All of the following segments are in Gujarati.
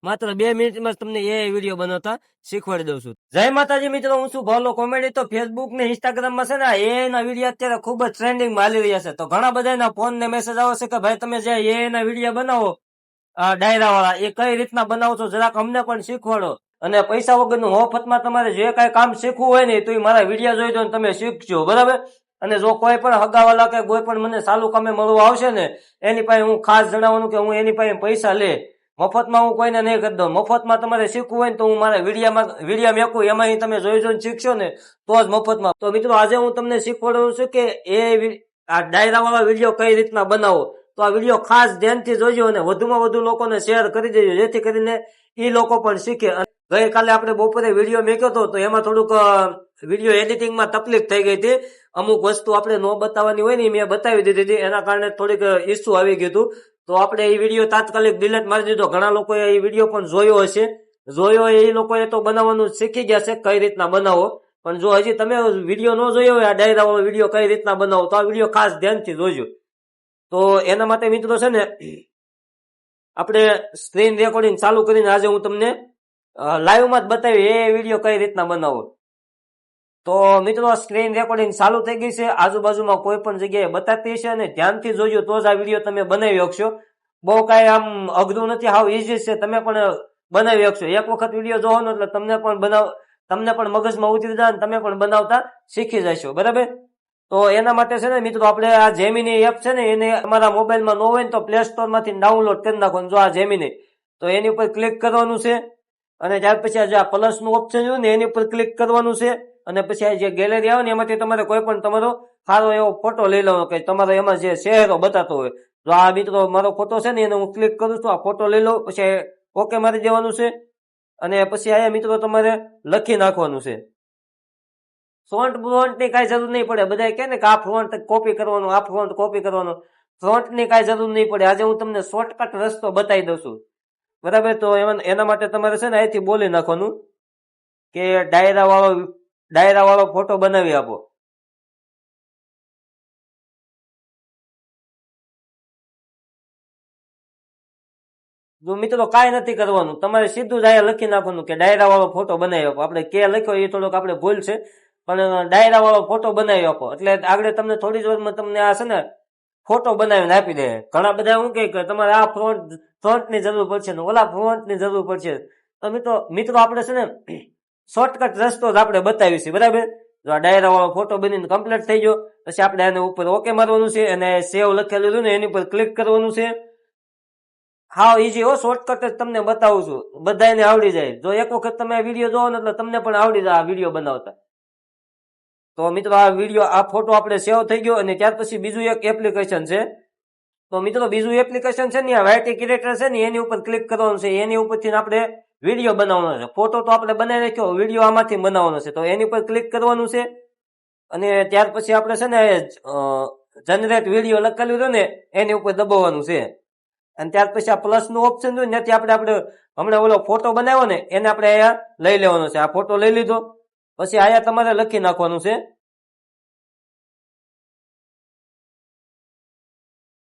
માત્ર 2 મિનિટમાં જ તમને એ વિડીયો બનાવતા શીખવાડી દઉં છું. જય માતાજી મિત્રો, હું છું ભાવલો કોમેડી. તો ફેસબુક ને ઇન્સ્ટાગ્રામમાં છે ને એ ના વિડીયો અત્યારે ખૂબ જ ટ્રેન્ડિંગમાં હાલી રહ્યા છે. તો ઘણા બધાના ફોન ને મેસેજ આવે છે કે ભાઈ તમે જે એ ના વિડીયો બનાવો ડાયરા વાળા, એ કઈ રીતના બનાવો છો, જરાક અમને પણ શીખવાડો. અને પૈસા વગરનું મફતમાં તમારે જે કઈ કામ શીખવું હોય ને તો એ મારા વિડીયો જોઈ દો ને તમે શીખજો, બરાબર. અને જો કોઈ પણ હગાવાલા કે કોઈ પણ મને સાલું કામે મળવા આવશે ને એની પાસે હું ખાસ જણાવવાનું કે હું એની પાસે પૈસા લે, મફતમાં હું કોઈને નહીં કરી દઉં. મફતમાં તમારે શીખવું હોય ને તો હું મારા વિડીયો મેકું, એમાં તમે જોઈ જોઈને શીખશો ને તો જ મફતમાં. તો મિત્રો આજે હું તમને શીખવાડું છું કે આ ડાયરા વાળા વિડીયો કઈ રીતના બનાવો. તો આ વિડીયો ખાસ ધ્યાનથી જોજો અને વધુમાં વધુ લોકોને શેર કરી દેજો, જેથી કરીને એ લોકો પણ શીખે. ગઈકાલે આપણે બપોરે વિડીયો મેક્યો હતો તો એમાં થોડુંક વિડીયો એડિટિંગમાં તકલીફ થઈ ગઈ હતી. અમુક વસ્તુ આપણે ન બતાવવાની હોય ને મેં બતાવી દીધી હતી, એના કારણે થોડીક ઇસ્યુ આવી ગયું હતું. તો આપણે એ વિડીયો તાત્કાલિક ડિલીટ મારી દીધો. ઘણા લોકોએ એ વિડીયો પણ જોયો હશે, એ લોકોએ તો બનાવવાનું શીખી ગયા છે કઈ રીતના બનાવો. પણ જો હજી તમે વિડીયો ન જોયો હોય આ ડાયરા વાળો વિડીયો કઈ રીતના બનાવો, તો આ વિડીયો ખાસ ધ્યાનથી જોજો. તો એના માટે મિત્રો છે ને આપણે સ્ક્રીન રેકોર્ડિંગ ચાલુ કરીને આજે હું તમને લાઈવમાં જ બતાવી એ વિડીયો કઈ રીતના બનાવો. તો મિત્રો સ્ક્રીન રેકોર્ડિંગ ચાલુ થઈ ગઈ છે, આજુબાજુમાં કોઈ પણ જગ્યાએ બતાતી છે અને ધ્યાનથી જોજો તો જ આ વિડીયો તમે બનાવી શકશો. બહુ કાંઈ આમ અઘરું નથી, હાવ ઈઝી છે, તમે પણ બનાવી શકશો. એક વખત વિડીયો જોવાનો એટલે તમને પણ મગજમાં ઉતરી જાય અને તમે પણ બનાવતા શીખી જશો, બરાબર. તો એના માટે છે ને મિત્રો આપણે આ જેમિની એપ છે ને એને અમારા મોબાઈલમાં ન હોય ને તો પ્લે સ્ટોર માંથી ડાઉનલોડ કરી નાખો. જો આ જેમિની, તો એની ઉપર ક્લિક કરવાનું છે અને ત્યાર પછી આ પ્લસ નું ઓપ્શન છે ને એની ઉપર ક્લિક કરવાનું છે. અને પછી આ જે ગેલેરી આવે ને એમાંથી તમારે કોઈ પણ તમારો સારો એવો ફોટો લઈ લેવાનો કે તમારો એમાં જે ચહેરો બતાતો હોય. જો આ મિત્રો મારો ફોટો છે ને એને હું ક્લિક કરું છું, આ ફોટો લઈ લઉં, પછી ઓકે મારી દેવાનું છે. અને પછી અહીંયા મિત્રો તમારે લખી નાખવાનું છે. ફ્રન્ટ ની કાંઈ જરૂર નહીં પડે. બધા કહે ને કે આ ફ્રન્ટ કોપી કરવાનું, આ ફ્રન્ટ કોપી કરવાનું. ફ્રન્ટ ની કાંઈ જરૂર નહીં પડે. આજે હું તમને શોર્ટકટ રસ્તો બતાવી દઉં છું, બરાબર. તો એના માટે તમારે છે ને અહીંથી બોલી નાખવાનું કે ડાયરા વાળો ફોટો બનાવી આપો. જો મિત્રો કાંઈ નથી કરવાનું, તમારે સીધું જ અહીંયા લખી નાખવાનું કે ડાયરા વાળો ફોટો બનાવી આપો. આપણે કે લખ્યો એ થોડોક આપણે ભૂલ છે, પણ ડાયરા વાળો ફોટો બનાવી આપો એટલે આગળ તમને થોડી જ વારમાં તમને આ છે ને ફોટો બનાવીને આપી દે. ઘણા બધા શું કે તમારે આ ફ્રન્ટ ની જરૂર પડશે ને ઓલા ફ્રન્ટ ની જરૂર પડશે. તો મિત્રો આપણે છે ને શોર્ટકટ રસ્તો જ આપણે બતાવી છે, બરાબર. જો આ ડાયરા વાળો ફોટો બનીને કમ્પ્લીટ થઈ ગયો, પછી આપણે આને ઉપર ઓકે મારવાનું છે અને સેવ લખેલું ને એની ઉપર ક્લિક કરવાનું છે. હા ઈઝી હો, શોર્ટકટ જ તમને બતાવું છું, બધાને આવડી જાય. જો એક વખત તમે આ વિડીયો જોવો ને એટલે તમને પણ આવડી જાય આ વિડીયો બનાવતા. તો મિત્રો આ ફોટો આપણે સેવ થઈ ગયો. અને ત્યાર પછી બીજું એક એપ્લિકેશન છે. તો મિત્રો બીજું એપ્લિકેશન છે ને આ વાયટી ક્રિએટર છે ને એની ઉપર ક્લિક કરવાનું છે. એની ઉપરથી આપણે વિડીયો બનાવવાનો છે. ફોટો તો આપણે બનાવી રાખ્યો, વિડીયો આમાંથી બનાવવાનો છે. તો એની ઉપર ક્લિક કરવાનું છે અને ત્યાર પછી આપણે છે ને જનરેટ વિડીયો લખેલું છે ને એની ઉપર દબાવવાનું છે. અને ત્યાર પછી આ પ્લસ નું ઓપ્શન જોયું ને આપણે હમણાં ઓલો ફોટો બનાવ્યો ને એને આપણે અહીંયા લઈ લેવાનો છે. આ ફોટો લઈ લીધો, પછી અહીંયા તમારે લખી નાખવાનું છે.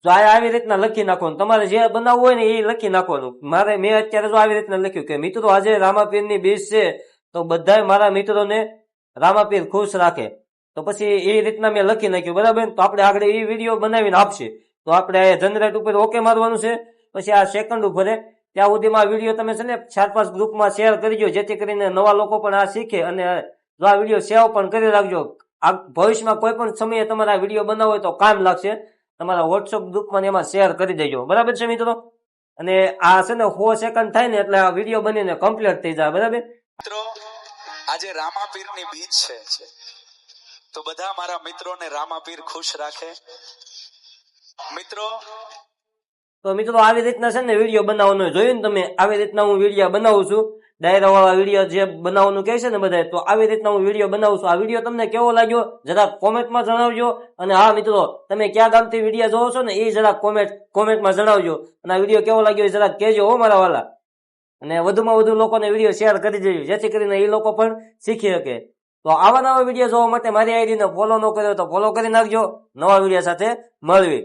જો આવી રીતના લખી નાખવાનું, તમારે જે બનાવવું હોય ને એ લખી નાખવાનું. મેં અત્યારે જો આવી રીતના લખ્યું કે મિત્રો આજે રામાપીર ની બીજ છે તો બધા મારા મિત્રોને રામાપીર ખુશ રાખે. તો પછી એ રીતના મેં લખી નાખ્યું, બરાબર. તો આપણે આગળ એ વિડીયો બનાવીને આપશે. તો આપણે જનરેટ ઉપર ઓકે મારવાનું છે. પછી આ સેકન્ડ ઉપર ત્યાં સુધીમાં વિડીયો તમે છે ને 4-5 ગ્રુપમાં શેર કરજો, જેથી કરીને નવા લોકો પણ આ શીખે. અને જો આ વિડીયો સેવ પણ કરી રાખજો. આ ભવિષ્યમાં કોઈ પણ સમયે તમારે આ વિડીયો બનાવવો હોય તો કામ લાગશે. તમારા વોટ્સઅપ ગ્રુપમાં એમાં શેર કરી દેજો, બરાબર છે મિત્રો. અને આ છે ને 100 સેકન્ડ થાય ને એટલે આ વિડીયો બનીને કમ્પ્લીટ થઈ જાય, બરાબર. મિત્રો આજે રામાપીર ની બીજ છે, તો બધા મારા મિત્રોને રામાપીર ખુશ રાખે. મિત્રો આવી રીતના છે ને વિડીયો બનાવવાનો જોયું ને તમે, આવી રીતના હું વિડીયો બનાવું છું. ડાયરા વાળા વિડીયો જે બનાવવાનું કહે છે ને બધા, તો આવી રીતના હું વિડીયો બનાવું છું. આ વિડીયો તમને કેવો લાગ્યો જરા કોમેન્ટમાં જણાવજો. અને હા મિત્રો, તમે ક્યાં ગામથી વિડીયો જોવો છો ને એ જરા કોમેન્ટમાં જણાવજો. અને આ વિડીયો કેવો લાગ્યો એ જરા કહેજો હો મારા વાલા. અને વધુમાં વધુ લોકોને વિડીયો શેર કરી દેજો, જેથી કરીને એ લોકો પણ શીખી શકે. તો આવા નવા વિડીયો જોવા માટે મારી આઈડીને ફોલો ન કર્યો તો ફોલો કરી નાખજો. નવા વિડીયો સાથે મળવી.